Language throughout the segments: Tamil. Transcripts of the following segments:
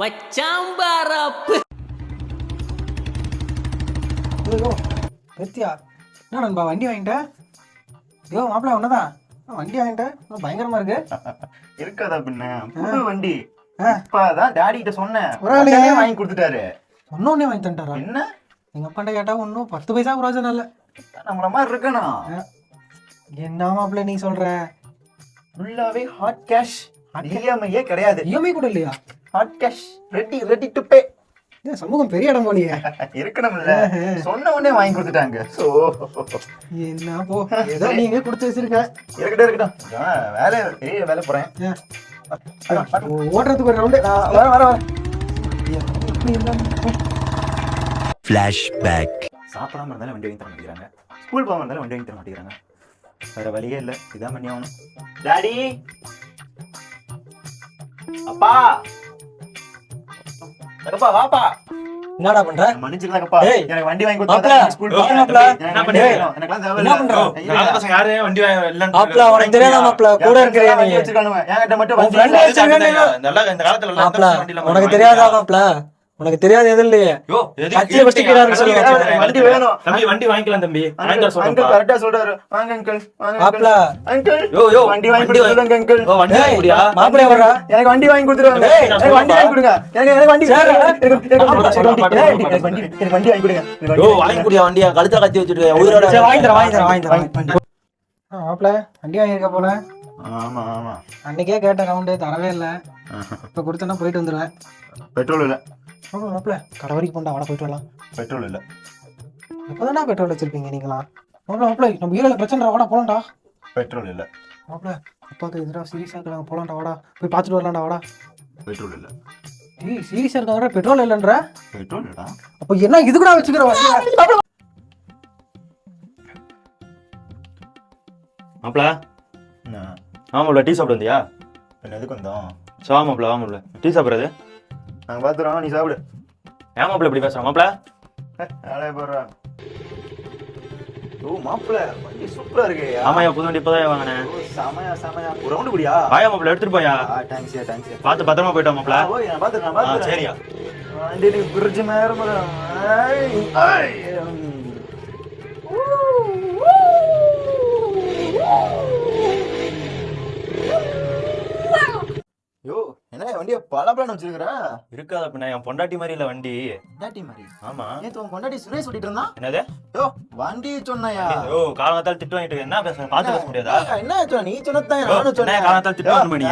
வச்சாம்பாரப்பு. நித்யா என்ன நண்பா வண்டி வாங்கிட்டேன்? ஐயோ மாப்பிள்ள ஒன்னதான் வண்டி வாங்கிட்டேன், பயங்கரமா இருக்கு. இருக்காதா பின்ன புது வண்டி இப்பதான் டாடி கிட்ட சொன்னேன், வாங்கி கொடுத்துட்டாரு. ஒன்னொன்னே வாங்கி தந்துட்டாரா? என்ன எங்க அப்பாண்ட கேட்டா ஒன்னும் 10 பைசா பிரயோஜனம் இல்ல. நம்மள மாதிரி இருக்கணும். என்ன மாப்பிள்ள நீ சொல்ற? ஃபுல்லாவே ஹாட் கேஷ், இஎம்ஐயே கிடையாது. இஎம்ஐ கூட இல்லையா? Hot cash, ready to pay. சமூகம் பெரிய இடம் போலியே. இருக்கணும்ல, சொன்ன உடனே வாங்கி கொடுத்துட்டாங்க. என்ன போ, ஏதோ நீங்க கொடுத்து வச்சிருக்க. இருக்கட்டும் பெரிய வேலை போறேன். ஓட்டுறதுக்கு ஒரு ரவுண்டு வர ஃபிளாஷ்பேக். சாப்பிடாம இருந்தாலும் வண்டி வாங்கி தர மாட்டேங்கிறாங்க, ஸ்கூல் போகாம இருந்தாலும் வண்டி வாங்கி தர மாட்டேங்கிறாங்க. வேற வழியே இல்லை, இதான் பண்ணி ஆகணும். டாடி, அப்பா, அப்பா வாப்பா. என்னடா பண்ற? மன்னிச்சிருந்தாங்கப்பா, எனக்கு வண்டி வாங்கி கொடுத்தா ஸ்கூல் போகணும். என்ன பண்ற? யாரே வண்டி இல்லன்னு மாப்ள உனக்கு தெரியாதா மாப்ள, கூட இருக்கறியா நீ? வச்சிருக்கானுங்க என்கிட்ட மட்டும் உன் ஃப்ரெண்ட் வச்சிருக்கானே. நல்லா இந்த காலத்துல மாப்ள உனக்கு தெரியாதா மாப்ள? உனக்கு தெரியாது எது இல்லையே. யோ கட்சியை வச்சிக்கிறாரு சொல்லுங்க. வண்டி வேணும் தம்பி, வண்டி வாங்கிக்கலாம் தம்பி. வாங்கிட்டு சொல்றேன். அங்கிள் கரெக்ட்டா சொல்றாரு. வாங்க அங்கிள், வாங்க மாப்ள. அங்கிள். யோ வண்டி வாங்கி கொடுங்க அங்கிள். ஓ வண்டி வாங்கி குடியா? மாப்ள வரடா. எனக்கு வண்டி வாங்கி கொடுத்துருங்க. எனக்கு வண்டி வாங்கி கொடுங்க. எனக்கு வண்டி எனக்கு வண்டி வாங்கி கொடுங்க. யோ வாங்கி குடியா வண்டியா? கழுத்துல கத்தி வச்சிட்டு உயிரோட. வாங்கி தரேன். மாப்ள வண்டி வாங்கிருக்க போல. ஆமா ஆமா, அன்னைக்கே கேட்ட ரவுண்டு தரவே இல்ல. இப்ப கொடுத்தனா போயிட்டு வந்துருவேன். பெட்ரோல் இல்ல. மாப்ள கடை வரைக்கும் போண்டா, அவட போயிட்டு வரலாம். பெட்ரோல் இல்ல. எப்பதானா பெட்ரோல் வச்சிருப்பீங்க நீங்களா? மாப்ள நம்ம ஈரோல பிரச்சனை, வாடா போலாம்டா. பெட்ரோல் இல்ல. மாப்ள அப்பாக்கு எதிரா சீரியஸா இருக்காங்க, போலாம்டா வாடா, போய் பாத்துட்டு வரலாம்டா வாடா. பெட்ரோல் இல்ல. டேய் சீரியஸா இருக்காங்கடா, பெட்ரோல் இல்லன்ற. பெட்ரோல் இல்லடா. அப்ப என்ன இது கூட வச்சுக்கற வண்டி? மாப்ள என்ன ஆமாப்ல, டீ சாப்பிட வந்தியா? என்ன எதுக்கு வந்தோம்? சாமாப்ல ஆமாப்ல, டீ சாப்பிடுறது நாங்க பாத்துறோம், நீ சாப்பிடு. ஏன் மாப்ள இப்படி பேசுற? மாப்ள வேலையை போடுறா. ஓ மாப்பிள்ள வண்டி சூப்பரா இருக்கு. ஆமாயா, புது வண்டி இப்பதான் வாங்கினேன். சமயா சமயா, ஒரு ரவுண்டு குடியா? வாயா மாப்ள, எடுத்துட்டு போயா. Thanks thanks. பார்த்து பத்திரமா போயிட்டா மாப்ள. ஓய் நான் பாத்துறேன். சரியா? வண்டி பிரிட்ஜ் மேல யோ என்ன வண்டிய பலபலன்னு வச்சிருக்கா? இருக்காத பின்ன, என் பொண்டாட்டி மாதிரி இல்ல வண்டி. பொண்டாட்டி மாதிரி? ஆமா. நேத்து உன் பொண்டாட்டி சுரேஷ் சொல்லிட்டு இருந்தா. என்னது? யோ வண்டி சொன்னையா? யோ காலங்காத்தால திட்டு வாங்கிட்டு என்ன பேசுற? பார்த்து பேச முடியாதா? என்ன சொன்ன? நீ சொன்னதான் நானும் சொன்னேன். காலங்காத்தால திட்டு வாங்க பண்ணி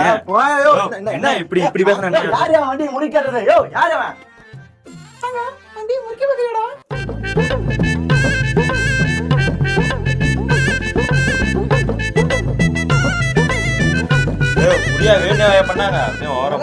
என்ன இப்படி பேசுறேன்? யார் அவன் வண்டி முடிக்கிறது? யோ யார் அவன்? வண்டி முடிக்க வைக்கலடா. முடியா வேணும் பண்ணாங்க அப்படியே ஓரம்